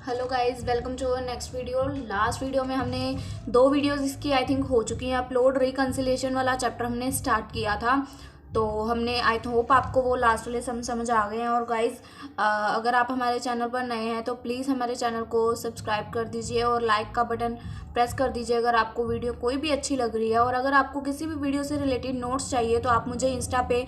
Hello guys, welcome to our next video. Last video में हमने 2 videos इसकी I think हो चुकी हैं अपलोड। रिकंसिलिएशन वाला चैप्टर हमने स्टार्ट किया था, तो हमने आई होप आपको वो लास्ट वाले समझ आ गए हैं। और गाइस, अगर आप हमारे चैनल पर नए हैं तो प्लीज़ हमारे चैनल को सब्सक्राइब कर दीजिए और लाइक का बटन प्रेस कर दीजिए अगर आपको वीडियो कोई भी अच्छी लग रही है। और अगर आपको किसी भी वीडियो से रिलेटेड नोट्स चाहिए तो आप मुझे इंस्टा पे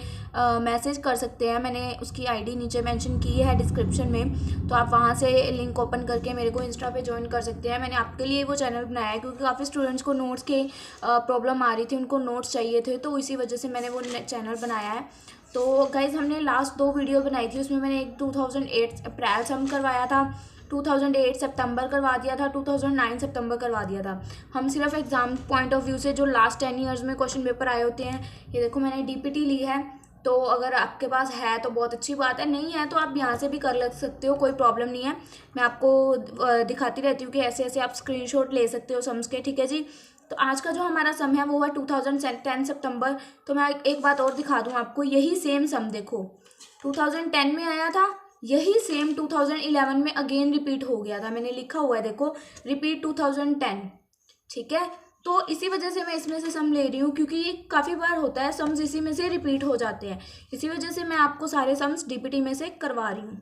मैसेज कर सकते हैं। मैंने उसकी आईडी नीचे मेंशन की है डिस्क्रिप्शन में, तो आप वहाँ से लिंक ओपन करके मेरे को इंस्टा पे ज्वाइन कर सकते हैं। मैंने आपके लिए वो चैनल बनाया है क्योंकि काफ़ी स्टूडेंट्स को नोट्स की प्रॉब्लम आ रही थी, उनको नोट्स चाहिए थे, तो इसी वजह से मैंने वो चैनल बनाया है। तो गाइज़, हमने लास्ट 2 वीडियो बनाई थी, उसमें मैंने एक 2008 अप्रैल सम करवाया था, 2008 सितंबर करवा दिया था, 2009 सितंबर करवा दिया था। हम सिर्फ एग्जाम पॉइंट ऑफ व्यू से जो लास्ट 10 ईयर्स में क्वेश्चन पेपर आए होते हैं, ये देखो मैंने डीपीटी ली है, तो अगर आपके पास है तो बहुत अच्छी बात है, नहीं है तो आप यहाँ से भी कर लग सकते हो, कोई प्रॉब्लम नहीं है। मैं आपको दिखाती रहती हूँ कि ऐसे ऐसे आप स्क्रीनशॉट ले सकते हो सम्स के, ठीक है जी। तो आज का जो हमारा सम है वो है 2010 सितंबर। तो मैं एक बात और दिखा दूँ आपको, यही सेम सम देखो 2010 में आया था, यही सेम 2011 में अगेन रिपीट हो गया था। मैंने लिखा हुआ है देखो, रिपीट 2010, ठीक है। तो इसी वजह से मैं इसमें से सम ले रही हूँ क्योंकि ये काफ़ी बार होता है, सम्स इसी में से रिपीट हो जाते हैं, इसी वजह से मैं आपको सारे सम्स डीपीटी में से करवा रही हूँ,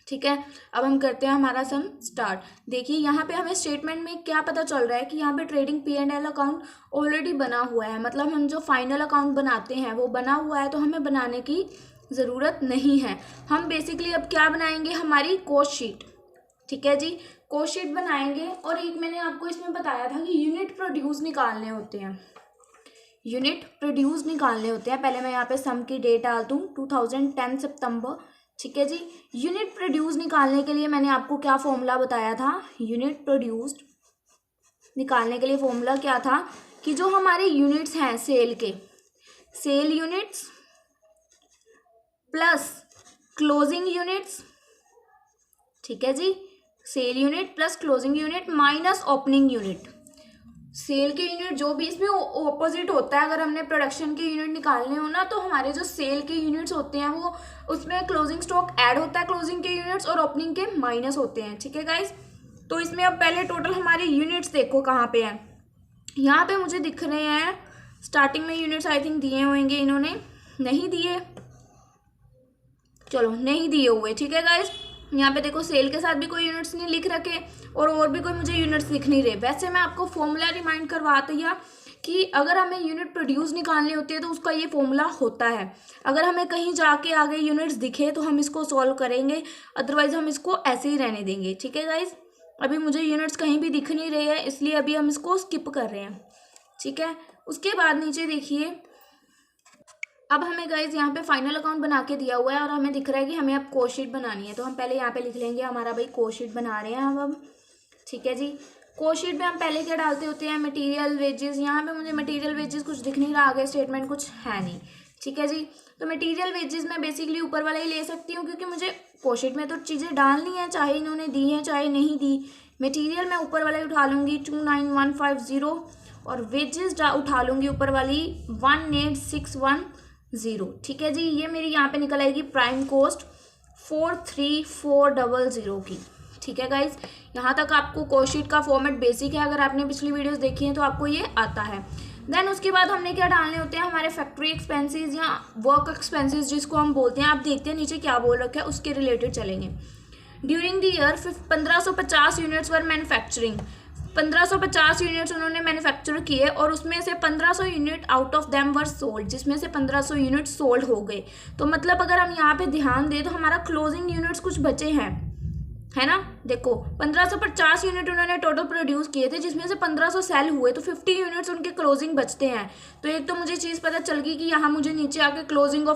ठीक है। अब हम करते हैं हमारा सम स्टार्ट। देखिए यहाँ पे हमें स्टेटमेंट में क्या पता चल रहा है कि यहाँ पे ट्रेडिंग P&L अकाउंट ऑलरेडी बना हुआ है, मतलब हम जो फाइनल अकाउंट बनाते हैं वो बना हुआ है, तो हमें बनाने की ज़रूरत नहीं है। हम बेसिकली अब क्या बनाएंगे, हमारी कॉस्ट शीट, ठीक है जी, कॉस्ट शीट बनाएंगे। और एक मैंने आपको इसमें बताया था कि यूनिट प्रोड्यूस निकालने होते हैं, यूनिट प्रोड्यूस निकालने होते हैं। पहले मैं यहाँ पे सम की डेट डाल दूँ 2010 सितंबर, ठीक है जी। यूनिट प्रोड्यूस निकालने के लिए मैंने आपको क्या फॉर्मूला बताया था, यूनिट प्रोड्यूस्ड निकालने के लिए फॉर्मूला क्या था कि जो हमारे यूनिट्स हैं सेल के, sale units plus closing units, ठीक है जी, sale unit plus closing unit minus opening unit. Sale के यूनिट जो भी इसमें ऑपोजिट होता है, अगर हमने प्रोडक्शन के यूनिट निकालने हो ना, तो हमारे जो सेल के यूनिट्स होते हैं वो उसमें क्लोजिंग स्टॉक ऐड होता है, क्लोजिंग के यूनिट्स, और ओपनिंग के माइनस होते हैं, ठीक है गाइस। तो इसमें अब पहले टोटल हमारे यूनिट्स देखो कहाँ पे हैं, यहाँ पे मुझे दिख रहे हैं स्टार्टिंग में यूनिट्स आई थिंक दिए होंगे, इन्होंने नहीं दिए, चलो नहीं दिए हुए, ठीक है गाइस। यहाँ पे देखो सेल के साथ भी कोई यूनिट्स नहीं लिख रखे और भी कोई मुझे यूनिट्स दिख नहीं रहे। वैसे मैं आपको फॉर्मूला रिमाइंड करवा दिया कि अगर हमें यूनिट प्रोड्यूस निकालनी होती है तो उसका ये फॉर्मूला होता है। अगर हमें कहीं जाके आगे यूनिट्स दिखे तो हम इसको सॉल्व करेंगे, अदरवाइज हम इसको ऐसे ही रहने देंगे, ठीक है गाइज। अभी मुझे यूनिट्स कहीं भी दिख नहीं रहे हैं, इसलिए अभी हम इसको स्किप कर रहे हैं, ठीक है। उसके बाद नीचे देखिए, अब हमें गाइज यहाँ पे फाइनल अकाउंट बना के दिया हुआ है और हमें दिख रहा है कि हमें अब कॉस्ट शीट बनानी है, तो हम पहले यहाँ पे लिख लेंगे हमारा भाई कॉस्ट शीट बना रहे हैं हम, ठीक है जी। कॉस्ट शीट में हम पहले क्या डालते होते हैं, मटेरियल वेजेस। यहाँ पे मुझे मटेरियल वेजेस कुछ दिख नहीं रहा, आगे स्टेटमेंट कुछ है नहीं, ठीक है जी। तो मटेरियल वेजेस मैं बेसिकली ऊपर वाला ही ले सकती हूँ क्योंकि मुझे कॉस्ट शीट में तो चीज़ें डालनी है, चाहे इन्होंने दी हैं चाहे नहीं दी। मटेरियल मैं ऊपर वाला ही उठा लूँगी 29150 और वेजेस उठा लूँगी ऊपर वाली 18610, ठीक है जी। ये मेरी यहाँ पे निकल आएगी प्राइम कॉस्ट 43400 की, ठीक है गाइज। यहाँ तक आपको कॉस्ट शीट का फॉर्मेट बेसिक है, अगर आपने पिछली वीडियोस देखी हैं तो आपको ये आता है। देन उसके बाद हमने क्या डालने होते हैं, हमारे फैक्ट्री एक्सपेंसेस या वर्क एक्सपेंसेस जिसको हम बोलते हैं। आप देखते हैं नीचे क्या बोल रखा है, उसके रिलेटेड चलेंगे। During the year 1550 units were manufacturing, 1550 units उन्होंने मैन्युफैक्चर किए और उसमें से 1500 unit out of them were sold, जिसमें से 1500 यूनिट सोल्ड हो गए। तो मतलब अगर हम यहाँ पे ध्यान दें तो हमारा क्लोजिंग यूनिट्स कुछ बचे हैं, है ना। देखो 1550 यूनिट उन्होंने टोटल प्रोड्यूस किए थे, जिसमें से 1500 सेल हुए, तो 50 यूनिट्स उनके क्लोजिंग बचते हैं। तो एक तो मुझे चीज़ पता चल गई कि यहाँ मुझे नीचे आके closing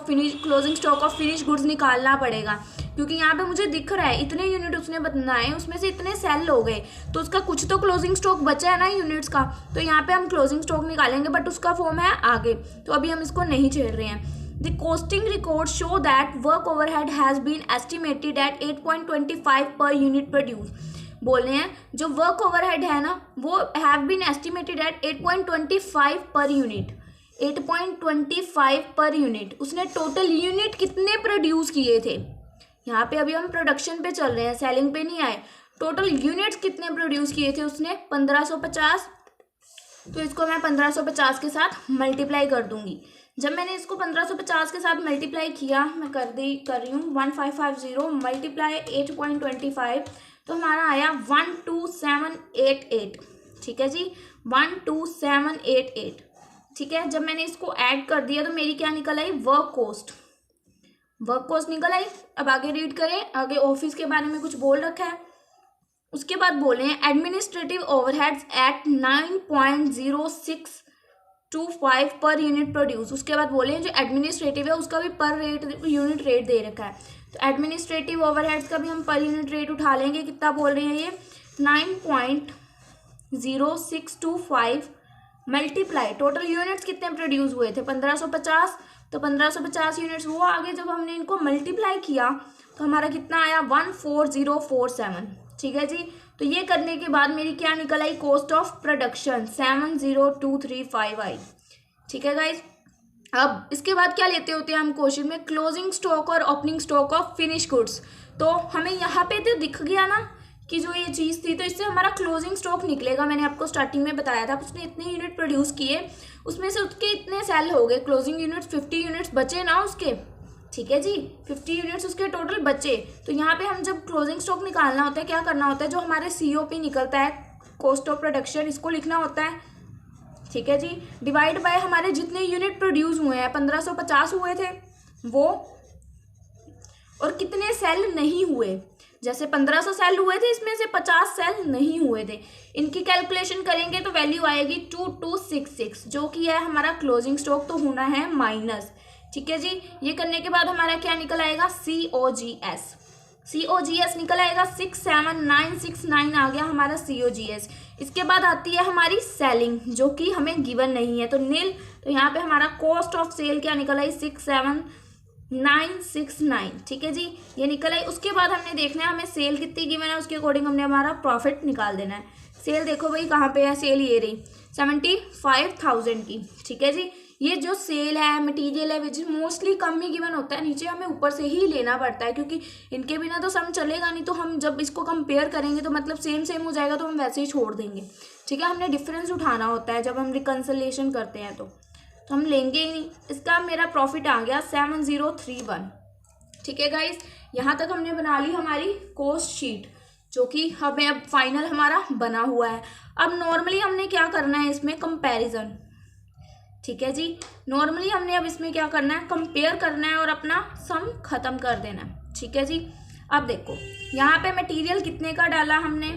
stock of finish goods निकालना पड़ेगा, क्योंकि यहाँ पे मुझे दिख रहा है इतने यूनिट उसने बनाए, उसमें से इतने सेल हो गए, तो उसका कुछ तो क्लोजिंग स्टॉक बचा है ना यूनिट्स का। तो यहाँ पे हम क्लोजिंग स्टॉक निकालेंगे, बट उसका फॉर्म है आगे, तो अभी हम इसको नहीं छेड़ रहे हैं। The costing records show that work overhead has been estimated at 8.25 per unit produced. बोल रहे हैं जो वर्क ओवरहेड है ना वो have been estimated at 8.25 per unit, 8.25 per unit. उसने टोटल यूनिट कितने प्रोड्यूस किए थे, यहाँ पे अभी हम प्रोडक्शन पे चल रहे हैं, सेलिंग पे नहीं आए। टोटल यूनिट्स कितने प्रोड्यूस किए थे उसने, 1550। तो इसको मैं 1550 के साथ मल्टीप्लाई कर दूंगी। जब मैंने इसको 1550 के साथ मल्टीप्लाई किया, मैं कर रही हूँ 1550 मल्टीप्लाई 8.25, तो हमारा आया 12788। ठीक है जी, 12788। ठीक है, जब मैंने इसको ऐड कर दिया तो मेरी क्या निकल आई, वर्क कॉस्ट निकल आई। अब आगे रीड करें, आगे ऑफिस के बारे में कुछ बोल रखा है। उसके बाद बोले हैं administrative overheads eight 9.0625 per unit produce. उसके बाद बोले हैं जो एडमिनिस्ट्रेटिव है उसका भी पर यूनिट रेट दे रखा है, तो एडमिनिस्ट्रेटिव ओवरहेड्स का भी हम पर यूनिट रेट उठा लेंगे। कितना बोल रहे हैं ये, 9.0625 मल्टीप्लाई टोटल यूनिट्स कितने प्रोड्यूस हुए थे, 1550। तो 1550 यूनिट्स वो आगे जब हमने इनको मल्टीप्लाई किया तो हमारा कितना आया, 14047। ठीक है जी, तो ये करने के बाद मेरी क्या निकल आई, कॉस्ट ऑफ प्रोडक्शन 70235 आई। ठीक है गाइज, अब इसके बाद क्या लेते होते हैं हम क्वेश्चन में, क्लोजिंग स्टॉक और opening stock of finish goods. तो हमें यहाँ पे तो दिख गया ना कि जो ये चीज़ थी, तो इससे हमारा क्लोजिंग स्टॉक निकलेगा। मैंने आपको स्टार्टिंग में बताया था, उसने इतने यूनिट प्रोड्यूस किए, उसमें से उसके इतने सेल हो गए, क्लोजिंग यूनिट्स 50 यूनिट्स बचे ना उसके। ठीक है जी, 50 यूनिट्स उसके टोटल बचे। तो यहाँ पे हम जब क्लोजिंग स्टॉक निकालना होता है, क्या करना होता है, जो हमारे COP निकलता है, कॉस्ट ऑफ प्रोडक्शन, इसको लिखना होता है। ठीक है जी, डिवाइड बाय हमारे जितने यूनिट प्रोड्यूस हुए हैं, 1550 हुए थे वो, और कितने सेल नहीं हुए, जैसे 1500 सेल हुए थे, इसमें से 50 सेल नहीं हुए थे। इनकी कैलकुलेशन करेंगे तो वैल्यू आएगी 2266, जो कि है हमारा क्लोजिंग स्टॉक, तो होना है माइनस। ठीक है जी, ये करने के बाद हमारा क्या निकल आएगा, COGS निकल आएगा, 67969 आ गया हमारा COGS। इसके बाद आती है हमारी सेलिंग, जो कि हमें गिवन नहीं है, तो नील। तो यहाँ पे हमारा कॉस्ट ऑफ सेल क्या निकल आई, 67969। ठीक है जी, ये निकल आई। उसके बाद हमने देखना है हमें सेल कितनी गिवन है, उसके अकॉर्डिंग हमने हमारा प्रॉफिट निकाल देना है। सेल देखो भाई कहाँ पे है, सेल ये रही 75,000 की। ठीक है जी, ये जो सेल है, मटेरियल है, विच मोस्टली कम ही गिवन होता है, नीचे हमें ऊपर से ही लेना पड़ता है, क्योंकि इनके बिना तो सम चलेगा नहीं। तो हम जब इसको कंपेयर करेंगे तो मतलब सेम हो जाएगा, तो हम वैसे ही छोड़ देंगे। ठीक है, हमने डिफरेंस उठाना होता है जब हम रिकन्सिलेशन करते हैं, तो हम लेंगे ही नहीं। इसका मेरा प्रॉफिट आ गया 7031। ठीक है गाइस, यहाँ तक हमने बना ली हमारी कॉस्ट शीट, जो कि हमें अब फाइनल हमारा बना हुआ है। अब नॉर्मली हमने क्या करना है इसमें, कंपैरिजन। ठीक है जी, नॉर्मली हमने अब इसमें क्या करना है, कंपेयर करना है और अपना सम खत्म कर देना है। ठीक है जी, अब देखो यहाँ पे मटेरियल कितने का डाला हमने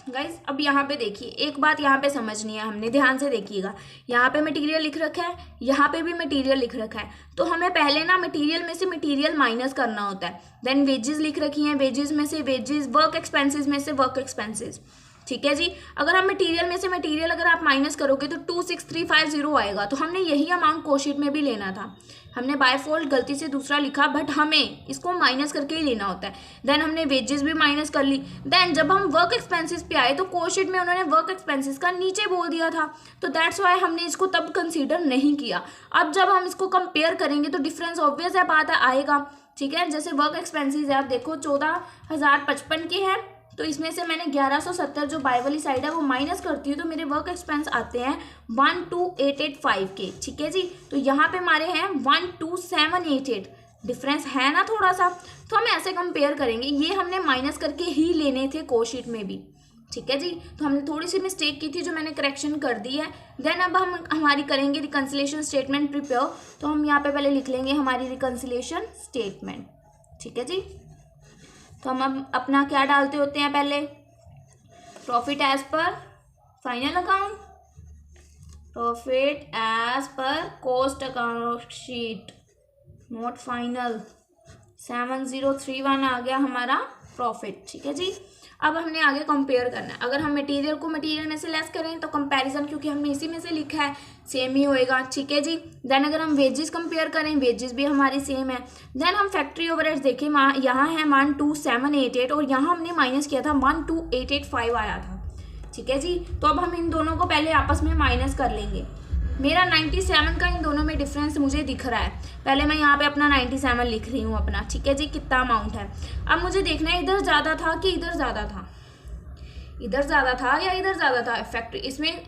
गाइज। अब यहाँ पे देखिए, एक बात यहाँ पे समझनी है हमने, ध्यान से देखिएगा। यहाँ पे मटेरियल लिख रखा है, यहाँ पे भी मटेरियल लिख रखा है, तो हमें पहले ना मटेरियल में से मटेरियल माइनस करना होता है। देन वेजेस लिख रखी हैं, वेजेस में से वेजेस, वर्क एक्सपेंसेस में से वर्क एक्सपेंसेस। ठीक है जी, अगर हम मटेरियल में से मटेरियल अगर आप माइनस करोगे तो 26350 आएगा। तो हमने यही अमाउंट कोशीट में भी लेना था। हमने बाय फॉल्ट गलती से दूसरा लिखा, बट हमें इसको माइनस करके ही लेना होता है। देन हमने वेजेस भी माइनस कर ली। देन जब हम वर्क एक्सपेंसेस पे आए तो कोशीट में उन्होंने वर्क एक्सपेंसेस का नीचे बोल दिया था, तो दैट्स वाई हमने इसको तब कंसीडर नहीं किया। अब जब हम इसको कंपेयर करेंगे तो डिफरेंस ऑब्वियस है बात आएगा। ठीक है, जैसे वर्क एक्सपेंसेस है, आप देखो 14,055 के हैं, तो इसमें से मैंने 1170 जो बाय वाली साइड है वो माइनस करती हूँ, तो मेरे वर्क एक्सपेंस आते हैं 12885 के। ठीक है जी, तो यहाँ पे हमारे हैं 12788, डिफरेंस है ना थोड़ा सा, तो हम ऐसे कंपेयर करेंगे। ये हमने माइनस करके ही लेने थे कोशीट में भी। ठीक है जी, तो हमने थोड़ी सी मिस्टेक की थी जो मैंने करेक्शन कर दी है। देन अब हम हमारी करेंगे रिकन्सिलेशन स्टेटमेंट प्रिपेयर, तो हम यहाँ पे पहले लिख लेंगे हमारी रिकन्सिलेशन स्टेटमेंट। ठीक है जी, तो हम अब अपना क्या डालते होते हैं, पहले profit as per final account, profit as per cost account sheet note final, 7031 आ गया हमारा प्रॉफिट। ठीक है जी, अब हमने आगे कंपेयर करना है। अगर हम मटेरियल को मटेरियल में से लेस करें तो कंपैरिजन, क्योंकि हमने इसी में से लिखा है, सेम ही होएगा। ठीक है जी, देन अगर हम वेजेस कंपेयर करें, वेजेस भी हमारी सेम है। देन हम फैक्ट्री ओवरहेड्स देखें, यहाँ है 12788 और यहाँ हमने माइनस किया था 12885 आया था। ठीक है जी, तो अब हम इन दोनों को पहले आपस में माइनस कर लेंगे। मेरा 97 का इन दोनों में डिफरेंस मुझे दिख रहा है। पहले मैं यहाँ पे अपना 97 लिख रही हूँ अपना, ठीक है जी, कितना अमाउंट है। अब मुझे देखना है इधर ज़्यादा था कि इधर ज़्यादा था, इधर ज़्यादा था या इधर ज़्यादा था। फैक्ट्री इसमें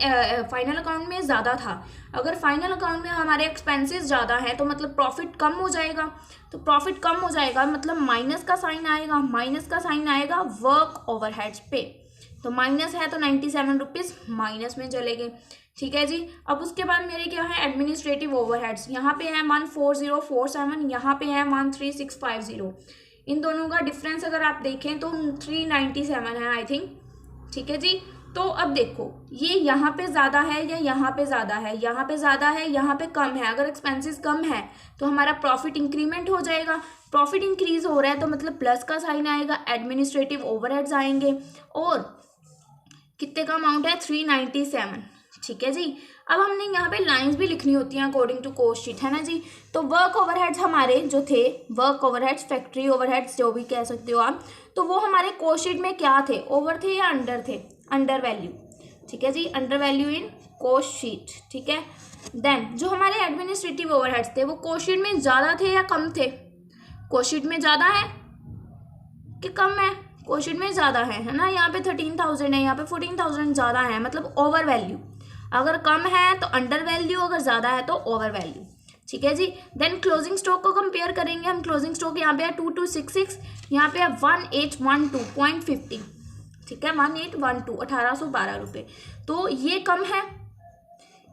फाइनल अकाउंट में ज़्यादा था। अगर फाइनल अकाउंट में हमारे एक्सपेंसेस ज़्यादा हैं तो मतलब प्रॉफिट कम हो जाएगा। तो प्रॉफिट कम हो जाएगा मतलब माइनस का साइन आएगा, माइनस का साइन आएगा वर्क ओवरहेड्स पे। तो माइनस है तो 97 रुपीज़ माइनस में चले गए, ठीक है जी। अब उसके बाद मेरे क्या है, एडमिनिस्ट्रेटिव ओवरहेड्स। यहाँ पे है 14047, यहाँ पे है 13650। इन दोनों का डिफरेंस अगर आप देखें तो 397 है आई थिंक, ठीक है जी। तो अब देखो ये यहाँ पे ज़्यादा है या यहाँ पे ज़्यादा है, यहाँ पे ज़्यादा है, यहाँ पे कम है। अगर एक्सपेंसेस कम है तो हमारा प्रॉफिट इंक्रीमेंट हो जाएगा। प्रॉफिट इंक्रीज हो रहा है तो मतलब प्लस का साइन आएगा, एडमिनिस्ट्रेटिव ओवरहेड्स आएंगे। और कितने का अमाउंट है, 397, ठीक है जी। अब हमने यहाँ पे लाइंस भी लिखनी होती हैं अकॉर्डिंग टू कॉस्ट शीट, है ना जी। तो वर्क ओवरहेड्स हमारे जो थे, वर्क ओवरहेड्स, फैक्ट्री ओवरहेड्स जो भी कह सकते हो आप, तो वो हमारे कॉस्ट शीट में क्या थे, ओवर थे या अंडर थे, अंडर वैल्यू, ठीक है जी, under value in cost sheet, ठीक है। देन जो हमारे एडमिनिस्ट्रेटिव ओवरहेड्स थे वो कॉस्ट शीट में ज़्यादा थे या कम थे, कॉस्ट शीट में ज़्यादा है कि कम है, कॉस्ट शीट में ज़्यादा है ना। यहाँ पे 13,000 है, यहाँ पे 14,000 ज़्यादा है, मतलब ओवर वैल्यू। अगर कम है तो अंडर वैल्यू, अगर ज़्यादा है तो ओवर वैल्यू, ठीक है जी। देन क्लोजिंग स्टॉक को कंपेयर करेंगे हम। क्लोजिंग स्टॉक यहाँ पे है 2266, यहाँ पे है 1812.50, ठीक है, 1812, 1812 रुपये। तो ये कम है,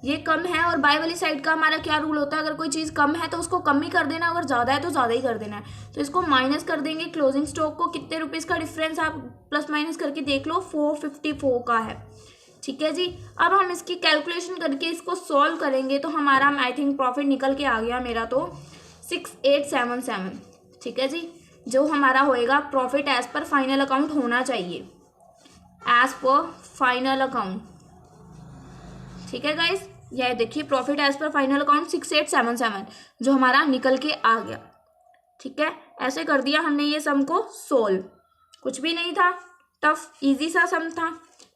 ये कम है। और बाय वाली साइड का हमारा क्या रूल होता है, अगर कोई चीज़ कम है तो उसको कम ही कर देना, अगर ज़्यादा है तो ज़्यादा ही कर देना है। तो इसको माइनस कर देंगे। क्लोजिंग स्टॉक को कितने रुपीज़ का डिफरेंस आप प्लस माइनस करके देख लो, 454 का है, ठीक है जी। अब हम इसकी कैलकुलेशन करके इसको सॉल्व करेंगे तो हमारा आई थिंक प्रॉफिट निकल के आ गया मेरा तो 6877, ठीक है जी। जो हमारा होएगा profit as per final account होना चाहिए, एज पर फाइनल अकाउंट, ठीक है गाइस। यह देखिए profit as per final account 6877 जो हमारा निकल के आ गया, ठीक है। ऐसे कर दिया हमने ये सम को सोल्व, कुछ भी नहीं था, टफ इजी सा सम था,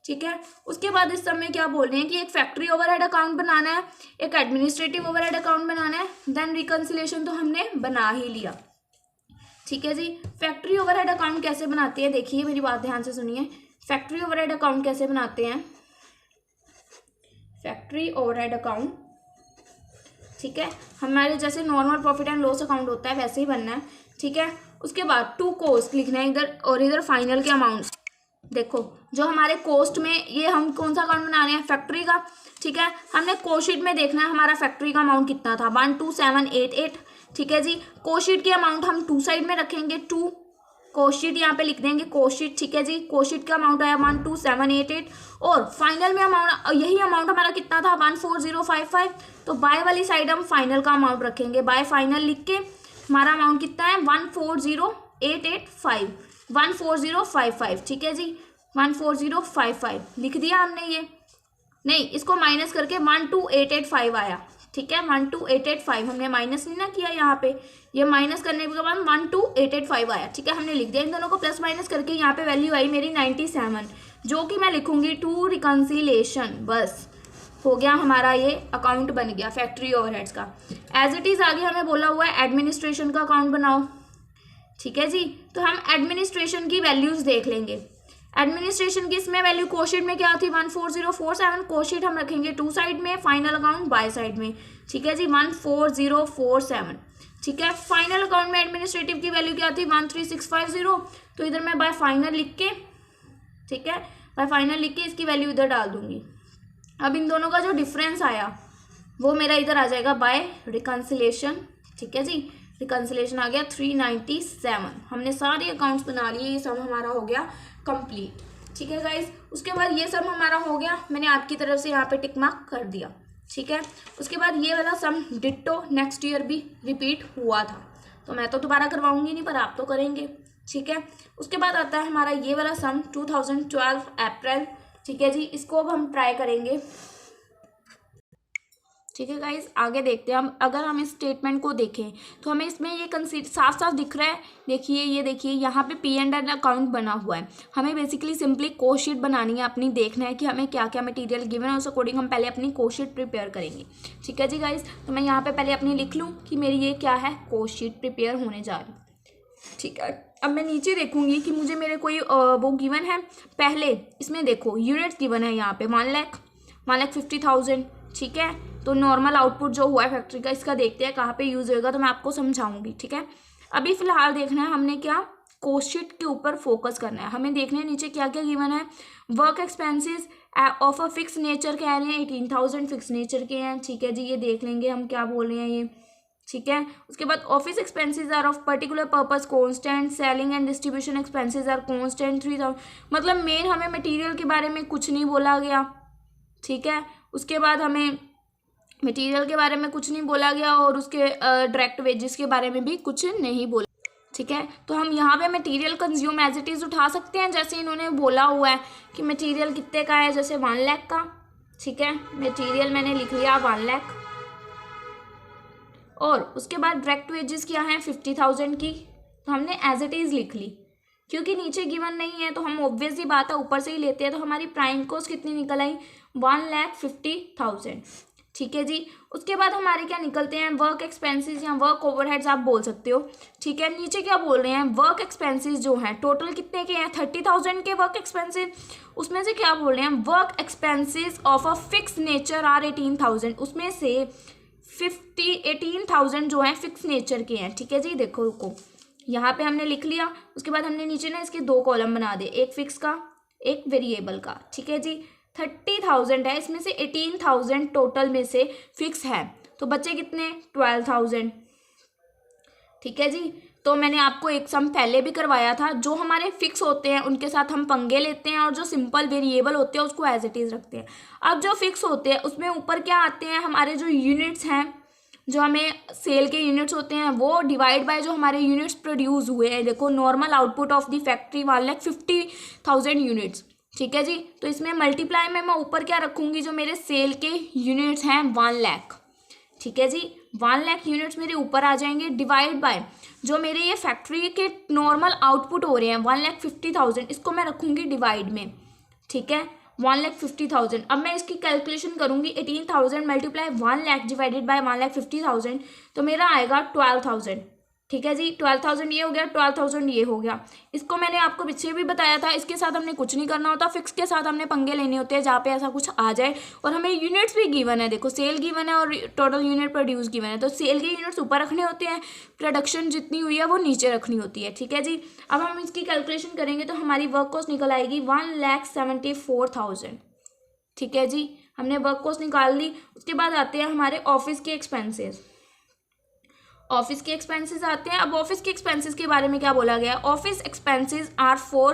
ठीक है। उसके बाद इस सम में क्या बोल रहे हैं कि एक फैक्ट्री ओवरहेड अकाउंट बनाना है, एक एडमिनिस्ट्रेटिव ओवरहेड अकाउंट बनाना है, देन रिकंसिलिएशन तो हमने बना ही लिया, ठीक है जी। फैक्ट्री ओवरहेड अकाउंट कैसे बनाते हैं, देखिए मेरी बात ध्यान से सुनिए। फैक्ट्री ओवरहेड अकाउंट कैसे बनाते हैं, फैक्ट्री ओवरहेड अकाउंट, ठीक है, हमारे जैसे normal profit and loss account होता है वैसे ही बनना है, ठीक है। उसके बाद टू कॉस्ट लिखना है इधर, और इधर फाइनल के अमाउंट। देखो जो हमारे कॉस्ट में, ये हम कौन सा अकाउंट बना रहे हैं, फैक्ट्री का, ठीक है। हमने कॉस्ट शीट में देखना है हमारा फैक्ट्री का अमाउंट कितना था, 12788, ठीक है जी। कॉस्ट शीट के अमाउंट हम टू साइड में रखेंगे, टू कॉस्ट शीट यहाँ पे लिख देंगे कॉस्ट शीट, ठीक है जी। कॉस्ट शीट का अमाउंट आया 12788, और फाइनल में अमाउंट, यही अमाउंट हमारा कितना था 14055। तो बाय वाली साइड हम फाइनल का अमाउंट रखेंगे, बाय फाइनल लिख के हमारा अमाउंट कितना है 140885, 14055, ठीक है जी, 14055 लिख दिया हमने। ये नहीं, इसको माइनस करके 12885 आया, ठीक है, 12885 हमने माइनस नहीं ना किया यहाँ पे, ये माइनस करने के बाद 12885 आया, ठीक है, हमने लिख दिया। इन दोनों को प्लस माइनस करके यहाँ पे वैल्यू आई मेरी 97, जो कि मैं लिखूंगी टू रिकंसिलेशन, बस हो गया हमारा, ये अकाउंट बन गया फैक्ट्री ओवरहेड्स का। एज इट इज़ आगे हमें बोला हुआ है एडमिनिस्ट्रेशन का अकाउंट बनाओ, ठीक है जी। तो हम एडमिनिस्ट्रेशन की वैल्यूज देख लेंगे। एडमिनिस्ट्रेशन की इसमें वैल्यू कोशीट में क्या थी 14047, कोशीट हम रखेंगे टू साइड में, फाइनल अकाउंट बाय साइड में, ठीक है जी, 14047, ठीक है। फाइनल अकाउंट में एडमिनिस्ट्रेटिव की वैल्यू क्या थी 13650, तो इधर मैं बाय फाइनल लिख के, ठीक है, बाय फाइनल लिख के इसकी वैल्यू इधर डाल दूंगी। अब इन दोनों का जो डिफरेंस आया वो मेरा इधर आ जाएगा बाय रिकंसिलेशन, ठीक है जी। रिकंसिलेशन आ गया 397। हमने सारे अकाउंट्स बना लिए, ये सम हमारा हो गया कंप्लीट, ठीक है गाइस। उसके बाद ये सम हमारा हो गया, मैंने आपकी तरफ से यहाँ पे टिक मार्क कर दिया, ठीक है। उसके बाद ये वाला सम डिट्टो नेक्स्ट ईयर भी रिपीट हुआ था, तो मैं तो दोबारा करवाऊंगी नहीं, पर आप तो करेंगे, ठीक है। उसके बाद आता है हमारा ये वाला सम 2012 अप्रैल, ठीक है जी। इसको अब हम ट्राई करेंगे। ठीक है गाइज, आगे देखते हैं हम। अगर हम इस स्टेटमेंट को देखें तो हमें इसमें ये साफ साफ दिख रहा है। देखिए, ये देखिए यहाँ पे P&L अकाउंट बना हुआ है। हमें बेसिकली सिंपली कोस्ट शीट बनानी है अपनी, देखना है कि हमें क्या क्या मटेरियल गिवन है, उस अकॉर्डिंग हम पहले अपनी कोस्ट शीट प्रिपेयर करेंगे। ठीक है जी गाइज, तो मैं यहाँ पे पहले अपनी लिख लूँ कि मेरी ये क्या है, कोस्ट शीट प्रिपेयर होने जा रही। ठीक है, अब मैं नीचे देखूंगी कि मुझे मेरे कोई वो गिवन है। पहले इसमें देखो यूनिट्स गिवन है यहाँ पे 1,50,000। ठीक है, तो नॉर्मल आउटपुट जो हुआ है फैक्ट्री का, इसका देखते हैं कहाँ पे यूज़ होएगा, तो मैं आपको समझाऊंगी। ठीक है, अभी फिलहाल देखना है हमने क्या, कोस्ट शीट के ऊपर फोकस करना है। हमें देखना है नीचे क्या क्या गिवन है। Work expenses of a fix nature कह रहे हैं, 18,000 फिक्स नेचर के हैं। ठीक है जी, ये देख लेंगे हम क्या बोल रहे हैं ये। ठीक है, उसके बाद office expenses are of particular purpose constant, selling and distribution expenses are constant 3,000। मतलब मेन हमें मटेरियल के बारे में कुछ नहीं बोला गया। ठीक है, उसके बाद हमें मटेरियल के बारे में कुछ नहीं बोला गया और उसके डायरेक्ट वेजेस के बारे में भी कुछ नहीं बोला। ठीक है, तो हम यहाँ पे material consume as it is उठा सकते हैं, जैसे इन्होंने बोला हुआ है कि मटेरियल कितने का है, जैसे 1 लाख का। ठीक है, मटेरियल मैंने लिख लिया 1 लाख, और उसके बाद डायरेक्ट वेजेस क्या है 50,000 की, तो हमने एज इट इज़ लिख ली। क्योंकि नीचे गिवन नहीं है तो हम ऑब्वियस ही बात है ऊपर से ही लेते हैं, तो हमारी प्राइम कॉस्ट कितनी निकल आई, 1,50,000। ठीक है जी, उसके बाद हमारे क्या निकलते हैं, वर्क एक्सपेंसेस या वर्क ओवरहेड्स आप बोल सकते हो। ठीक है, नीचे क्या बोल रहे हैं, वर्क एक्सपेंसेस जो हैं टोटल कितने के हैं, 30,000 के वर्क एक्सपेंसेस। उसमें से क्या बोल रहे हैं, work expenses of a fix nature are 18,000, उसमें से 18,000 जो है फिक्स नेचर के हैं। ठीक है जी, देखो रुको, यहाँ पे हमने लिख लिया। उसके बाद हमने नीचे ना इसके 2 कॉलम बना दिए, एक फिक्स का एक वेरिएबल का। ठीक है जी, 30,000 है, इसमें से 18,000 टोटल में से फिक्स है, तो बच्चे कितने 12,000। ठीक है जी, तो मैंने आपको एक सम पहले भी करवाया था, जो हमारे फिक्स होते हैं उनके साथ हम पंगे लेते हैं और जो सिंपल वेरिएबल होते हैं उसको एज इट इज़ रखते हैं। अब जो फिक्स होते हैं उसमें ऊपर क्या आते हैं, हमारे जो यूनिट्स हैं, जो हमें सेल के यूनिट्स होते हैं, वो डिवाइड बाय जो हमारे यूनिट्स प्रोड्यूस हुए हैं। देखो normal output of the factory 1,50,000 units. ठीक है जी, तो इसमें मल्टीप्लाई में मैं ऊपर क्या रखूँगी, जो मेरे सेल के यूनिट्स हैं 1 लाख। ठीक है जी, 1 लाख यूनिट्स मेरे ऊपर आ जाएंगे, डिवाइड बाय जो मेरे ये फैक्ट्री के नॉर्मल आउटपुट हो रहे हैं 1,50,000, इसको मैं रखूँगी डिवाइड में। ठीक है, 1,50,000। अब मैं इसकी कैलकुलेशन करूँगी, 18,000 मल्टीप्लाई 1 लाख डिवाइडेड बाय 1,50,000, तो मेरा आएगा 12,000। ठीक है जी, 12,000 ये हो गया, 12,000 ये हो गया। इसको मैंने आपको पीछे भी बताया था, इसके साथ हमने कुछ नहीं करना होता, फिक्स के साथ हमने पंगे लेने होते हैं जहाँ पे ऐसा कुछ आ जाए। और हमें यूनिट्स भी गिवन है, देखो सेल गिवन है और टोटल यूनिट प्रोड्यूस गिवन है, तो सेल के यूनिट्स ऊपर रखने होते हैं, प्रोडक्शन जितनी हुई है वो नीचे रखनी होती है। ठीक है जी, अब हम इसकी कैलकुलेशन करेंगे तो हमारी वर्क कॉस्ट निकल आएगी 1,74,000। ठीक है जी, हमने वर्क कॉस्ट निकाल ली। उसके बाद आते हैं हमारे ऑफिस के एक्सपेंसेस। ऑफिस के एक्सपेंसेस आते हैं। अब ऑफिस के एक्सपेंसेस के बारे में क्या बोला गया है, office expenses are for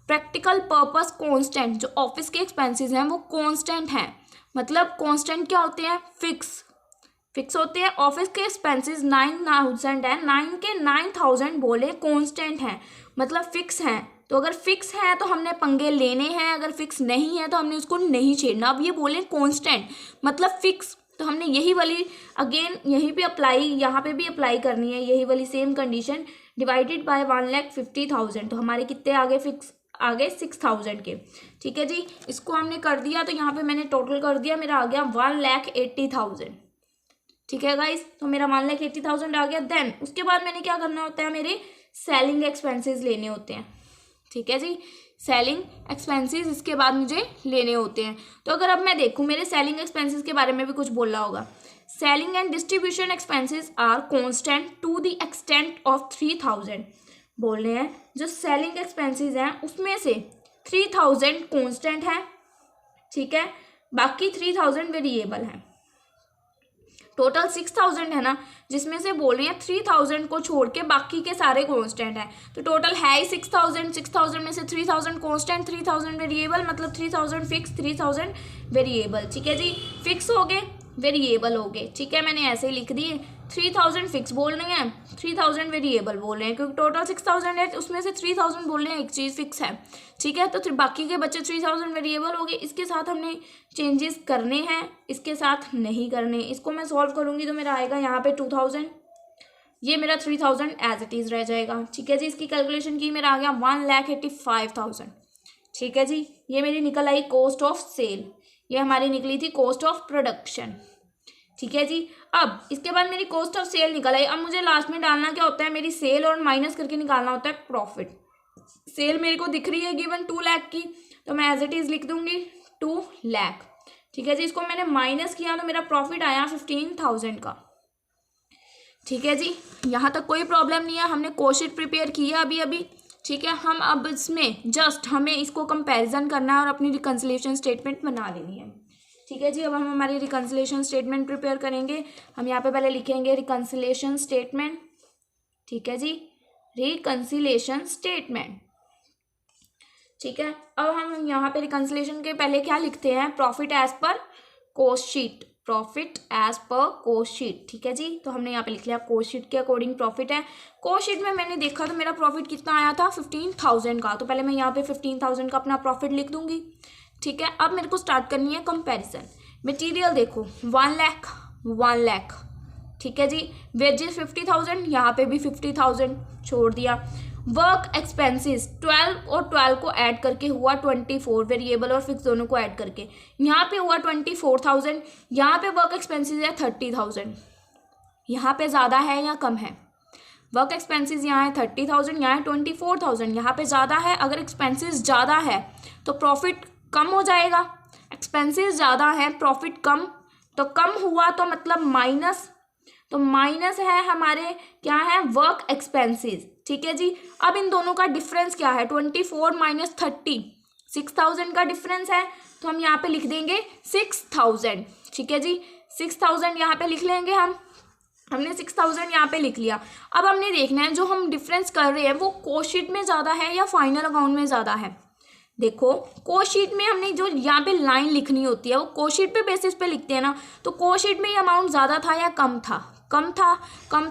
practical purpose constant. जो ऑफिस के एक्सपेंसेस हैं वो कांस्टेंट हैं, मतलब कांस्टेंट क्या होते हैं, फिक्स होते हैं। ऑफिस के एक्सपेंसेस 9,000 है, 9 के 9,000 बोले कांस्टेंट हैं, मतलब फिक्स हैं। तो अगर फिक्स है तो हमने पंगे लेने हैं, अगर फिक्स नहीं है तो हमने उसको नहीं छेड़ना। अब ये बोले कांस्टेंट मतलब फिक्स, तो हमने यही वाली अगेन यहीं पे अप्लाई, यहाँ पे भी अप्लाई करनी है, यही वाली सेम कंडीशन, डिवाइडेड बाय 1,50,000, तो हमारे कितने आगे फिक्स आगे 6,000 के। ठीक है जी, इसको हमने कर दिया, तो यहाँ पे मैंने टोटल कर दिया, मेरा आ गया 1,80,000। ठीक है गाइस, तो मेरा 1,80,000 आ गया। देन उसके बाद मैंने क्या करना होता है, मेरे सेलिंग एक्सपेंसेस लेने होते हैं। ठीक है जी, सेलिंग एक्सपेंसेस इसके बाद मुझे लेने होते हैं। तो अगर अब मैं देखूँ मेरे सेलिंग एक्सपेंसेस के बारे में भी कुछ बोला होगा, selling and distribution expenses are constant to the extent of 3,000 बोल रहे हैं। जो सेलिंग एक्सपेंसेस हैं उसमें से 3,000 कांस्टेंट है। ठीक है, बाकी 3,000 वेरिएबल है। टोटल 6,000 है ना, जिसमें से बोल रही हैं 3,000 को छोड़ के बाकी के सारे कांस्टेंट हैं, तो टोटल है ही 6,000। 6,000 में से 3,000 कांस्टेंट, 3,000 वेरिएबल, मतलब 3,000 फिक्स, 3,000 वेरिएबल। ठीक है जी, फिक्स हो गए, वेरिएबल हो गए। ठीक है, मैंने ऐसे ही लिख दिए 3000 फिक्स बोल रहे हैं, 3000 वेरिएबल बोल रहे हैं, क्योंकि टोटल 6000 है, उसमें से 3000 बोल रहे हैं, एक चीज़ फिक्स है, ठीक है। तो बाकी के बच्चे 3000 वेरिएबल हो गए, इसके साथ हमने चेंजेस करने हैं, इसके साथ नहीं करने। इसको मैं सॉल्व करूँगी तो मेरा आएगा यहाँ पे 2000, ये मेरा 3000 एज इट इज़ रह जाएगा, ठीक है जी। इसकी कैलकुलेशन की, मेरा आ गया 1,85,000, ठीक है जी। ये मेरी निकल आई कॉस्ट ऑफ सेल, ये हमारी निकली थी कॉस्ट ऑफ प्रोडक्शन, ठीक है जी। अब इसके बाद मेरी कॉस्ट ऑफ सेल निकल आई। अब मुझे लास्ट में डालना क्या होता है, मेरी सेल और माइनस करके निकालना होता है प्रॉफिट। सेल मेरे को दिख रही है गिवन 2 लाख की, तो मैं एज इट इज़ लिख दूंगी 2 लाख, ठीक है जी। इसको मैंने माइनस किया तो मेरा प्रॉफिट आया 15,000 का, ठीक है जी। यहाँ तक कोई प्रॉब्लम नहीं है, हमने कॉस्ट शीट प्रिपेयर की है अभी अभी, ठीक है। हम अब इसमें जस्ट हमें इसको कंपैरिजन करना है और अपनी रिकन्सिलिएशन स्टेटमेंट बना लेनी है, ठीक है जी। अब हम हमारी रिकन्सिलिएशन स्टेटमेंट प्रिपेयर करेंगे। हम यहाँ पे पहले लिखेंगे रिकन्सिलिएशन स्टेटमेंट, ठीक है जी, रिकन्सिलिएशन स्टेटमेंट, ठीक है। अब हम यहाँ पे रिकन्सिलिएशन के पहले क्या लिखते हैं, profit as per cost sheet, profit as per cost sheet, ठीक है जी। तो हमने यहाँ पे लिख लिया कॉस्ट शीट के अकॉर्डिंग प्रॉफिट है। कॉस्ट शीट में मैंने देखा तो मेरा प्रॉफिट कितना आया था 15,000 का, तो पहले मैं यहाँ पे 15,000 का अपना प्रॉफिट लिख दूंगी, ठीक है। अब मेरे को स्टार्ट करनी है कंपैरिजन। मटेरियल देखो 1 लाख, ठीक है जी। वेजेस 50,000, यहाँ पे भी 50,000 छोड़ दिया। वर्क एक्सपेंसेस 12 और 12 को ऐड करके हुआ 24, वेरिएबल और फिक्स दोनों को ऐड करके यहाँ पे हुआ 24,000। यहाँ पे वर्क एक्सपेंसेस है 30,000, यहाँ पे ज़्यादा है या कम है, वर्क एक्सपेंसेस यहाँ है 30,000, यहाँ है 24,000, यहाँ पे ज़्यादा है। अगर एक्सपेंसेस ज़्यादा है तो प्रॉफिट कम हो जाएगा, एक्सपेंसेस ज़्यादा है प्रॉफिट कम, तो कम हुआ तो मतलब माइनस, तो माइनस है हमारे क्या है, वर्क एक्सपेंसेस, ठीक है जी। अब इन दोनों का डिफरेंस क्या है, 24 माइनस 30, 6,000 का डिफरेंस है, तो हम यहाँ पे लिख देंगे 6,000, ठीक है जी। 6,000 यहाँ पे लिख लेंगे हमने 6,000 यहाँ पे लिख लिया। अब हमने देखना है जो हम डिफरेंस कर रहे हैं वो कॉस्ट शीट में ज़्यादा है या फाइनल अकाउंट में ज़्यादा है। देखो कॉस्ट शीट में हमने जो यहाँ पे लाइन लिखनी होती है वो कॉस्ट शीट पे बेसिस पे लिखते हैं ना, तो कॉस्ट शीट में ये अमाउंट ज़्यादा था या कम था, कम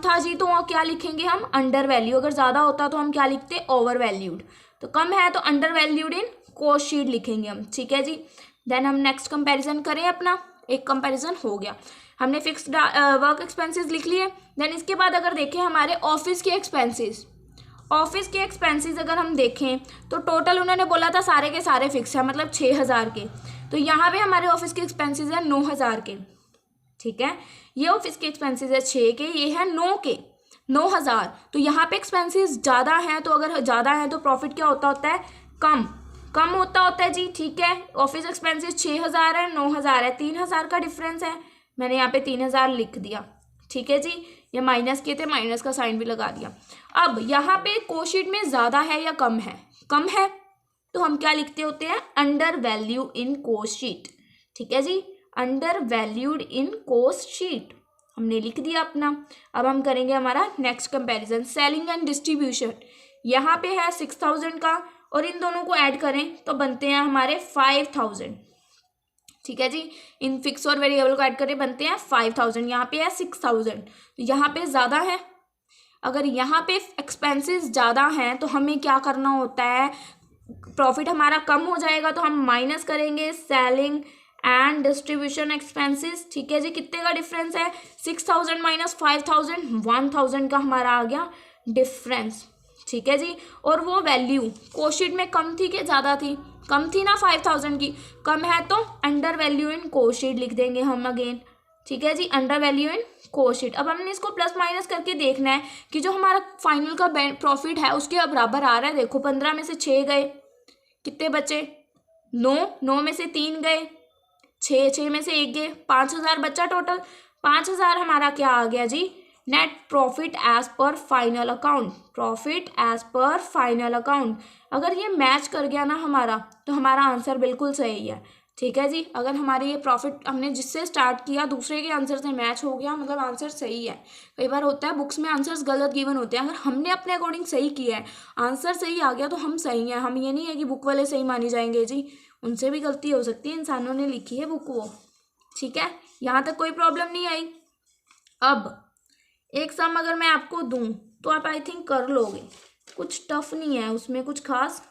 था जी, तो क्या लिखेंगे हम, अंडर वैल्यू। अगर ज़्यादा होता तो हम क्या लिखते, ओवर वैल्यूड। तो कम है तो under valued in cost sheet लिखेंगे हम, ठीक है जी। देन हम नेक्स्ट कंपैरिजन करें अपना, एक कंपैरिजन हो गया, हमने फिक्स्ड वर्क एक्सपेंसेस लिख लिए। देन इसके बाद अगर देखें हमारे ऑफिस के एक्सपेंसेस अगर हम देखें तो टोटल उन्होंने बोला था सारे के सारे फिक्स है, मतलब 6,000 के, तो यहाँ पे हमारे ऑफिस के एक्सपेंसेस है 9,000 के, ठीक है। ये ऑफिस के एक्सपेंसेस है 6 के, ये है 9,000, तो यहाँ पे एक्सपेंसेस ज़्यादा हैं, तो अगर ज़्यादा है तो प्रॉफिट क्या होता है, कम होता है जी, ठीक है। ऑफिस एक्सपेंसेस 6,000 है, 9,000 है, 3,000 का डिफरेंस है, मैंने यहाँ पे 3,000 लिख दिया, ठीक है जी। ये माइनस किए थे, माइनस का साइन भी लगा दिया। अब यहाँ पे कॉस्ट शीट में ज़्यादा है या कम है, तो हम क्या लिखते होते हैं, under value in cost sheet, ठीक है जी, under valued in cost sheet हमने लिख दिया अपना। अब हम करेंगे हमारा next comparison, selling and distribution. यहाँ पे है 6,000 का और इन दोनों को ऐड करें तो बनते हैं हमारे 5,000, ठीक है जी। इन फिक्स और वेरिएबल को ऐड करें बनते हैं 5,000, यहाँ पे है 6,000, तो यहाँ पे ज़्यादा है। अगर यहाँ पे एक्सपेंसेस ज़्यादा हैं तो हमें क्या करना होता है, प्रॉफिट हमारा कम हो जाएगा, तो हम माइनस करेंगे सेलिंग एंड डिस्ट्रीब्यूशन एक्सपेंसेस, ठीक है जी। कितने का डिफरेंस है, 6,000 माइनस 5,000, 1,000 का हमारा आ गया डिफरेंस, ठीक है जी। और वो वैल्यू कॉस्ट शीट में कम थी कि ज़्यादा थी, कम थी ना, 5,000 की, कम है तो under value in cost sheet लिख देंगे हम अगेन, ठीक है जी, under value in cost sheet. अब हमने इसको प्लस माइनस करके देखना है कि जो हमारा फाइनल का प्रॉफिट है उसके बराबर आ रहा है। देखो 15 में से 6 गए, कितने बचे, 9 में से 3 गए, 6 में से 1 गए, 5,000 बचा टोटल। 5,000 हमारा क्या आ गया जी, net profit as per final account, profit as per final account. अगर ये मैच कर गया ना हमारा, तो हमारा आंसर बिल्कुल सही है, ठीक है जी। अगर हमारी ये प्रॉफिट हमने जिससे स्टार्ट किया दूसरे के आंसर से मैच हो गया, मतलब आंसर सही है। कई बार होता है बुक्स में आंसर्स गलत गिवन होते हैं, अगर हमने अपने अकॉर्डिंग सही किया है, आंसर सही आ गया तो हम सही हैं। हम ये नहीं है कि बुक वाले सही मानी जाएंगे जी, उनसे भी गलती हो सकती है, इंसानों ने लिखी है बुक वो, ठीक है। यहाँ तक कोई प्रॉब्लम नहीं आई। अब एक सम अगर मैं आपको दूं तो आप आई थिंक कर लोगे, कुछ टफ नहीं है उसमें कुछ खास,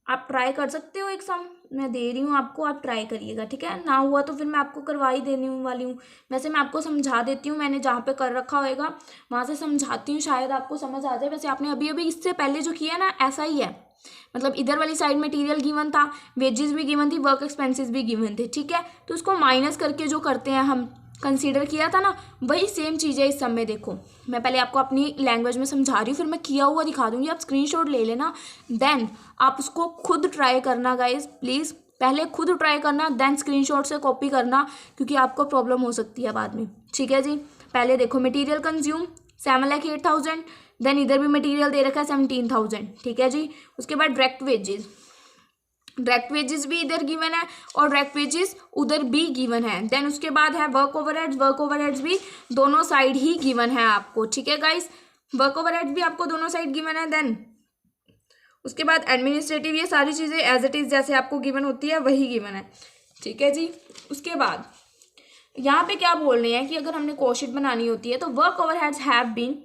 आप ट्राई कर सकते हो। एक सम मैं दे रही हूँ आपको, आप ट्राई करिएगा, ठीक है। ना हुआ तो फिर मैं आपको करवा ही देने वाली हूँ। वैसे मैं आपको समझा देती हूँ, मैंने जहाँ पे कर रखा होएगा वहाँ से समझाती हूँ, शायद आपको समझ आ जाए। वैसे आपने अभी अभी इससे पहले जो किया ना ऐसा ही है, मतलब इधर वाली साइड मटेरियल गिवन था, वेजेस भी गिवन थी, वर्क एक्सपेंसेस भी गिवन थे, ठीक है। तो उसको माइनस करके जो करते हैं हम, कंसीडर किया था ना, वही सेम चीज़ है इस सब में। देखो मैं पहले आपको अपनी लैंग्वेज में समझा रही हूँ, फिर मैं किया हुआ दिखा दूंगी, आप स्क्रीनशॉट ले लेना, देन आप उसको खुद ट्राई करना गाइज प्लीज़। पहले खुद ट्राई करना, देन स्क्रीनशॉट से कॉपी करना, क्योंकि आपको प्रॉब्लम हो सकती है बाद में, ठीक है जी। पहले देखो मटेरियल कंज्यूम 7,08,000, देन इधर भी मटेरियल दे रखा है 17,000, ठीक है जी। उसके बाद डायरेक्ट वेजेस भी इधर गिवन है और डायरेक्ट वेजेस उधर भी गिवन है। देन उसके बाद है वर्क ओवरहेड्स भी दोनों साइड ही गिवन है आपको, ठीक है गाइस। वर्क ओवरहेड्स भी आपको दोनों साइड गिवन है। देन उसके बाद एडमिनिस्ट्रेटिव, ये सारी चीज़ें एज इट इज़ जैसे आपको गिवन होती है वही गिवन है, ठीक है जी। उसके बाद यहाँ पे क्या बोल रहे हैं कि अगर हमने कॉस्ट बनानी होती है तो work overheads have been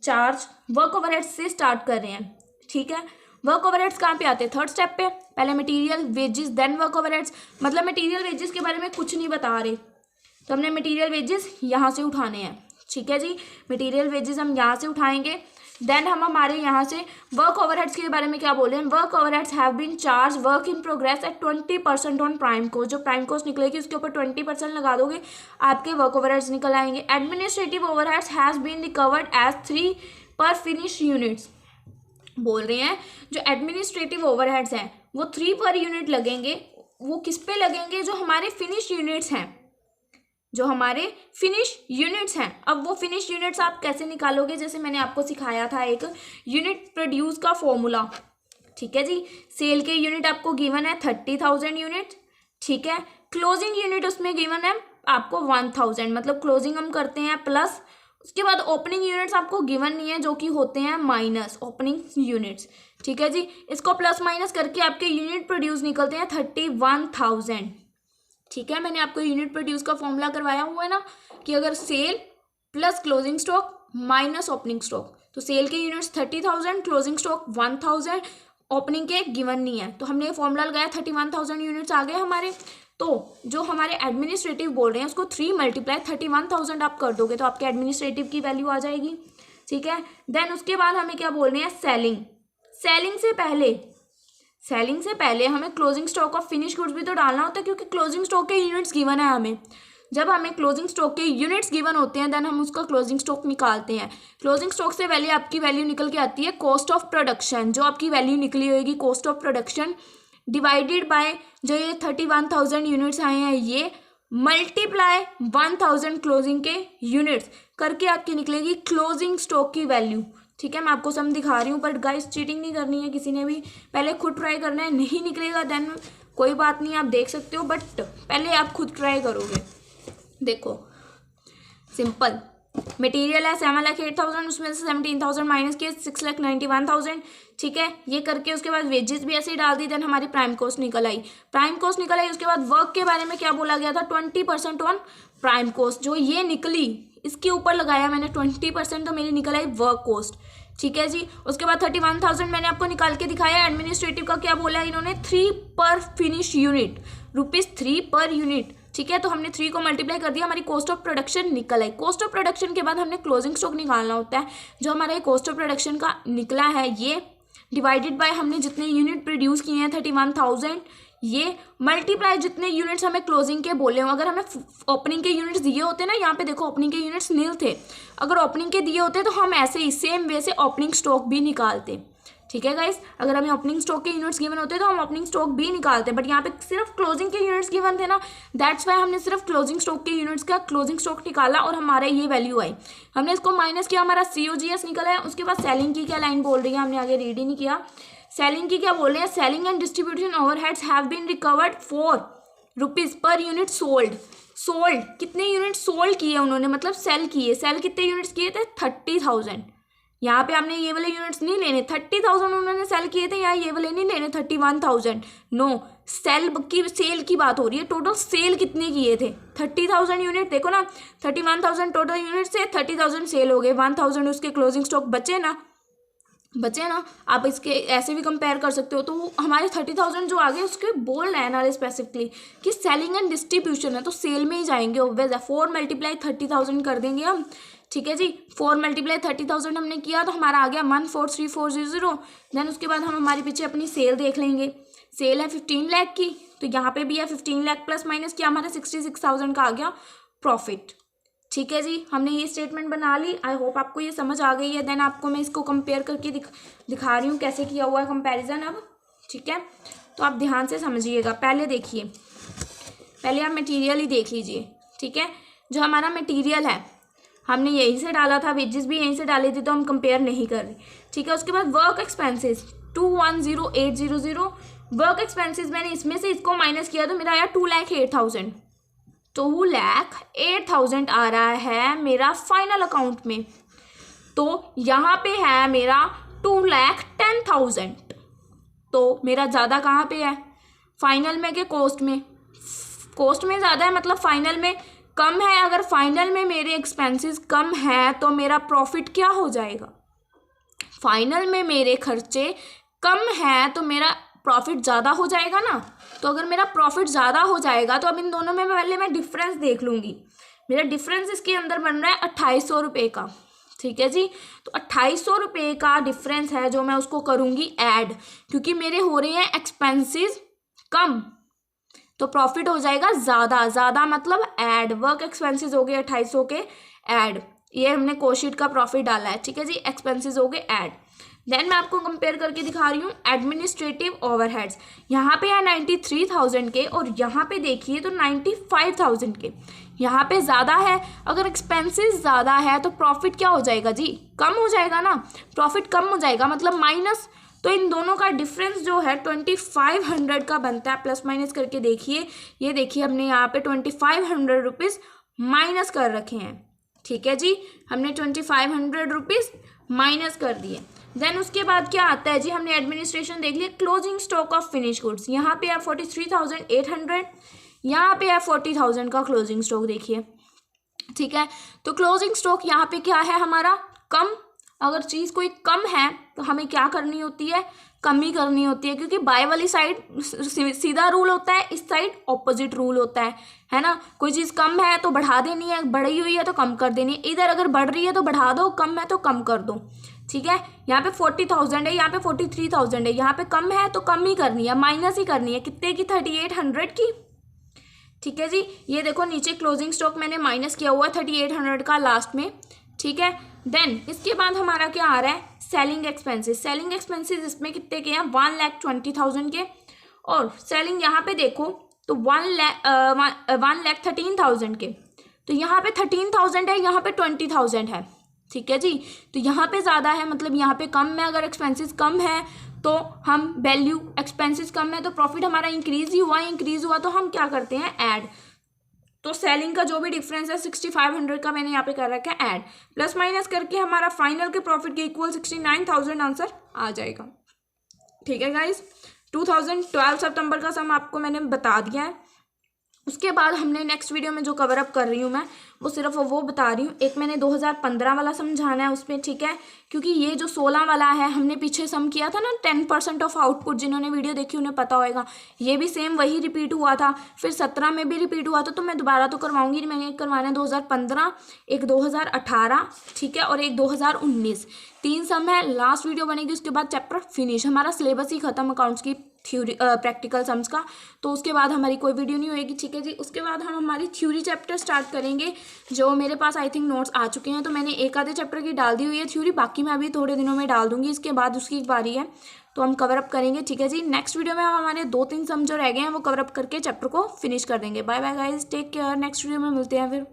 charge, work overheads से स्टार्ट कर रहे हैं, ठीक है। वर्क ओवरहेड्स कहाँ पे आते हैं? थर्ड स्टेप पे, पहले material wages then work overheads, मतलब मटेरियल वेजेस के बारे में कुछ नहीं बता रहे, तो हमने मटेरियल वेजेस यहाँ से उठाने हैं, ठीक है जी। मटेरियल वेजेस हम यहाँ से उठाएंगे, देन हम हमारे यहाँ से वर्क ओवरहेड्स के बारे में क्या बोल रहे हैं? Work overheads have been charge work in progress at 20% on prime cost. जो प्राइम कोस्ट निकलेगी उसके ऊपर 20% लगा दोगे, आपके वर्क ओवरहेड्स निकल आएंगे। Administrative overheads has been recovered as 3 per finish units, बोल रहे हैं जो एडमिनिस्ट्रेटिव ओवरहेड्स हैं वो 3 पर यूनिट लगेंगे। वो किस पे लगेंगे? जो हमारे फिनिश यूनिट्स हैं, जो हमारे फिनिश यूनिट्स हैं। अब वो फिनिश यूनिट्स आप कैसे निकालोगे? जैसे मैंने आपको सिखाया था एक यूनिट प्रोड्यूस का फॉर्मूला, ठीक है जी। सेल के यूनिट आपको गिवन है 30,000 यूनिट, ठीक है। क्लोजिंग यूनिट उसमें गिवन है आपको 1,000, मतलब क्लोजिंग हम करते हैं प्लस, उसके बाद ओपनिंग यूनिट्स आपको गिवन नहीं है जो कि होते हैं माइनस ओपनिंग यूनिट्स, ठीक है जी। इसको प्लस माइनस करके आपके यूनिट प्रोड्यूस निकलते हैं 31,000, ठीक है। मैंने आपको यूनिट प्रोड्यूस का फॉर्मूला करवाया हुआ है ना, कि अगर sale plus closing stock minus opening stock, तो सेल के यूनिट्स 30,000, क्लोजिंग स्टॉक 1,000, ओपनिंग के गिवन नहीं है, तो हमने फॉर्मूला लगाया 31,000 यूनिट्स आ गए हमारे। तो जो हमारे एडमिनिस्ट्रेटिव बोल रहे हैं उसको 3 × 31,000 आप कर दोगे तो आपके एडमिनिस्ट्रेटिव की वैल्यू आ जाएगी, ठीक है। देन उसके बाद हमें क्या बोल रहे हैं? सेलिंग से पहले हमें closing stock of finish goods भी तो डालना होता है, क्योंकि क्लोजिंग स्टॉक के यूनिट्स गिवन है हमें। जब हमें क्लोजिंग स्टॉक के यूनिट्स गिवन होते हैं देन हम उसका क्लोजिंग स्टॉक निकालते हैं। क्लोजिंग स्टॉक से पहले आपकी वैल्यू निकल के आती है कॉस्ट ऑफ प्रोडक्शन, जो आपकी वैल्यू निकली होगी cost of production divided by जो ये 31,000 यूनिट्स आए हैं ये, मल्टीप्लाई 1,000 क्लोजिंग के यूनिट्स करके आपकी निकलेगी क्लोजिंग स्टॉक की वैल्यू, ठीक है। मैं आपको सम दिखा रही हूँ, बट गाइस चीटिंग नहीं करनी है किसी ने भी, पहले खुद ट्राई करना है। नहीं निकलेगा देन कोई बात नहीं, आप देख सकते हो, बट पहले आप खुद ट्राई करोगे। देखो सिंपल, मटेरियल है 7,08,000, उसमें से 17,000 माइनस किए 6,91,000, ठीक है। ये करके उसके बाद वेजेस भी ऐसे ही डाल दी, देन हमारी प्राइम कॉस्ट निकल आई। उसके बाद वर्क के बारे में क्या बोला गया था? 20% ऑन प्राइम कॉस्ट, जो ये निकली इसके ऊपर लगाया मैंने 20%, तो मेरी निकल आई वर्क कॉस्ट, ठीक है जी। उसके बाद 31,000 मैंने आपको निकाल के दिखाया। एडमिनिस्ट्रेटिव का क्या बोला इन्होंने? 3 per finish unit, ₹3 per unit, ठीक है। तो हमने 3 को मल्टीप्लाई कर दिया, हमारी कॉस्ट ऑफ प्रोडक्शन निकल आई। कॉस्ट ऑफ प्रोडक्शन के बाद हमने क्लोजिंग स्टॉक निकालना होता है, जो हमारा कॉस्ट ऑफ प्रोडक्शन का निकला है ये डिवाइडेड बाय हमने जितने यूनिट प्रोड्यूस किए हैं 31,000, ये मल्टीप्लाई जितने यूनिट्स हमें क्लोजिंग के बोले हो। अगर हमें ओपनिंग के यूनिट्स दिए होते ना, यहाँ पे देखो ओपनिंग के यूनिट्स नील थे, अगर ओपनिंग के दिए होते तो हम ऐसे ही सेम वे से ओपनिंग स्टॉक भी निकालते, ठीक है गाइस। अगर हमें ओपनिंग स्टॉक के यूनिट्स गिवन होते तो हम ओपनिंग स्टॉक भी निकालते, बट यहाँ पे सिर्फ क्लोजिंग के यूनिट्स गिवन थे ना, दैट्स वाई हमने सिर्फ क्लोजिंग स्टॉक के यूनिट्स का क्लोजिंग स्टॉक निकाला और हमारा ये वैल्यू आई। हमने इसको माइनस किया, हमारा COGS निकला है। उसके बाद सेलिंग की क्या लाइन बोल रही है, हमने आगे रीड ही नहीं किया। सेलिंग की क्या बोल रहे हैं? Selling and distribution overheads have been recovered ₹4 per unit sold. कितने यूनिट सोल्ड किए उन्होंने, मतलब सेल किए। सेल कितने यूनिट्स किए थे? 30,000, यहाँ पे आपने ये वाले यूनिट्स नहीं लेने, 30,000 उन्होंने सेल किए थे, यहाँ ये वाले नहीं लेने 31,000, नो, सेल की बात हो रही है। टोटल सेल कितने किए थे, 30,000 यूनिट, देखो ना 31,000 टोटल यूनिट से 30,000 सेल हो गए, 1,000 उसके क्लोजिंग स्टॉक बचे ना। आप इसके ऐसे भी कंपेयर कर सकते हो। तो हमारे 30,000 जो आ गए उसके बोल्ड है ना स्पेसिफिकली कि सेलिंग एंड डिस्ट्रीब्यूशन है, तो सेल में ही जाएंगे ऑब्वियस है। 4 × 30,000 कर देंगे हम, ठीक है जी। 4 × 30,000 हमने किया तो हमारा आ गया 143400। देन उसके बाद हम हमारे पीछे अपनी सेल देख लेंगे। सेल है 15 लाख की, तो यहाँ पे भी है 15 लाख प्लस माइनस किया, हमारा 66,000 का आ गया प्रॉफिट। ठीक है जी, हमने ये स्टेटमेंट बना ली। आई होप आपको ये समझ आ गई है। देन आपको मैं इसको कंपेयर करके दिखा रही हूँ कैसे किया हुआ है कंपैरिजन अब, ठीक है। तो आप ध्यान से समझिएगा। पहले देखिए, पहले आप मटेरियल ही देख लीजिए, ठीक है। जो हमारा मटेरियल है हमने यहीं से डाला था, वेजेस भी यहीं से डाली थी, तो हम कंपेयर नहीं कर रहे, ठीक है। उसके बाद वर्क एक्सपेंसेस 210,800, वर्क एक्सपेंसेस मैंने इसमें से इसको माइनस किया तो मेरा आया 2,08,000। 2,08,000 आ रहा है मेरा फाइनल अकाउंट में। तो यहाँ पे है मेरा 2,10,000। तो मेरा ज़्यादा कहाँ पे है, फाइनल में के कॉस्ट में? कॉस्ट में ज़्यादा है, मतलब फाइनल में कम है। अगर फाइनल में मेरे एक्सपेंसेस कम है तो मेरा प्रॉफिट क्या हो जाएगा? फाइनल में मेरे खर्चे कम है तो मेरा प्रॉफिट ज़्यादा हो जाएगा ना। तो अगर मेरा प्रॉफिट ज़्यादा हो जाएगा तो अब इन दोनों में पहले मैं डिफरेंस देख लूँगी। मेरा डिफरेंस इसके अंदर बन रहा है 2,800 रुपये का, ठीक है जी। तो 2,800 रुपये का डिफरेंस है जो मैं उसको करूँगी ऐड, क्योंकि मेरे हो रहे हैं एक्सपेंसेस कम, तो प्रॉफिट हो जाएगा ज़्यादा। ज़्यादा मतलब ऐड, वर्क एक्सपेंसेस हो गए 2,800 के ऐड, ये हमने कोशीट का प्रॉफिट डाला है, ठीक है जी। एक्सपेंसेस हो गए ऐड। देन मैं आपको कंपेयर करके दिखा रही हूँ एडमिनिस्ट्रेटिव ओवरहेड्स। यहाँ पे है 93,000 के और यहाँ पे देखिए तो 95,000 के। यहाँ पे ज़्यादा है, अगर एक्सपेंसेस ज़्यादा है तो प्रॉफिट क्या हो जाएगा जी? कम हो जाएगा ना। प्रॉफिट कम हो जाएगा मतलब माइनस। तो इन दोनों का डिफरेंस जो है 2,500 का बनता है। प्लस माइनस करके देखिए, ये देखिए हमने यहाँ पे 2,500 रुपीज़ माइनस कर रखे हैं, ठीक है जी। हमने 2,500 रुपीज़ माइनस कर दिए। देन उसके बाद क्या आता है जी, हमने एडमिनिस्ट्रेशन देख लिया। Closing stock of finish goods, यहाँ पे है 43,800, यहाँ पे है 40,000 का क्लोजिंग स्टॉक, देखिए, ठीक है। तो क्लोजिंग स्टॉक यहाँ पे क्या है हमारा? कम। अगर चीज़ कोई कम है तो हमें क्या करनी होती है? कम ही करनी होती है, क्योंकि बाय वाली साइड सीधा रूल होता है, इस साइड ऑपोजिट रूल होता है ना। कोई चीज़ कम है तो बढ़ा देनी है, बढ़ी हुई है तो कम कर देनी है। इधर अगर बढ़ रही है तो बढ़ा दो, कम है तो कम कर दो, ठीक है। यहाँ पे 40,000 है, यहाँ पे 43,000 है, यहाँ पे कम है तो कम ही करनी है, माइनस ही करनी है। कितने की? 3,800 की, ठीक है जी। ये देखो नीचे क्लोजिंग स्टॉक मैंने माइनस किया हुआ है 3,800 का लास्ट में, ठीक है। देन इसके बाद हमारा क्या आ रहा है? Selling expenses. सेलिंग एक्सपेंसेस इसमें कितने के हैं? 1,20,000 के। और सेलिंग यहाँ पे देखो तो 1,13,000 के। तो यहाँ पे 13,000 है, यहाँ पे 20,000 है, ठीक है जी। तो यहाँ पे ज़्यादा है, मतलब यहाँ पे कम है। अगर एक्सपेंसेस कम है तो हम वैल्यू, एक्सपेंसेस कम है तो प्रॉफिट हमारा इंक्रीज ही हुआ, इंक्रीज हुआ तो हम क्या करते हैं? ऐड। तो सेलिंग का जो भी डिफरेंस है 6,500 का मैंने यहाँ पे कर रखा है ऐड। प्लस माइनस करके हमारा फाइनल के प्रॉफिट के इक्वल 69,000 आंसर आ जाएगा, ठीक है गाइज। 2012 सितंबर का सम आपको मैंने बता दिया है। उसके बाद हमने नेक्स्ट वीडियो में जो कवर अप कर रही हूँ मैं, वो सिर्फ वो बता रही हूँ। एक मैंने 2015 वाला समझाना है उसमें, ठीक है, क्योंकि ये जो 16 वाला है हमने पीछे सम किया था ना 10% ऑफ आउटपुट, जिन्होंने वीडियो देखी उन्हें पता होगा। ये भी सेम वही रिपीट हुआ था, फिर 17 में भी रिपीट हुआ था। तो मैं दोबारा तो करवाऊंगी, मैंने एक करवाना है 2015, एक 2018, ठीक है, और एक 2019। 3 सम है, लास्ट वीडियो बनेगी, उसके बाद चैप्टर फिनिश। हमारा सिलेबस ही खत्म अकाउंट्स की थ्योरी प्रैक्टिकल सम्स का, तो उसके बाद हमारी कोई वीडियो नहीं होएगी, ठीक है जी। उसके बाद हम हमारी थ्योरी चैप्टर स्टार्ट करेंगे, जो मेरे पास आई थिंक नोट्स आ चुके हैं। तो मैंने एक आधे चैप्टर की डाल दी हुई है थ्योरी, बाकी मैं अभी थोड़े दिनों में डाल दूंगी। इसके बाद उसकी बारी है तो हम कवर अप करेंगे, ठीक है जी। नेक्स्ट वीडियो में हम हमारे 2-3 सम जो रह गए हैं वो कवर अप करके चैप्टर को फिनिश कर देंगे। Bye bye guys, take care. Next video में मिलते हैं फिर।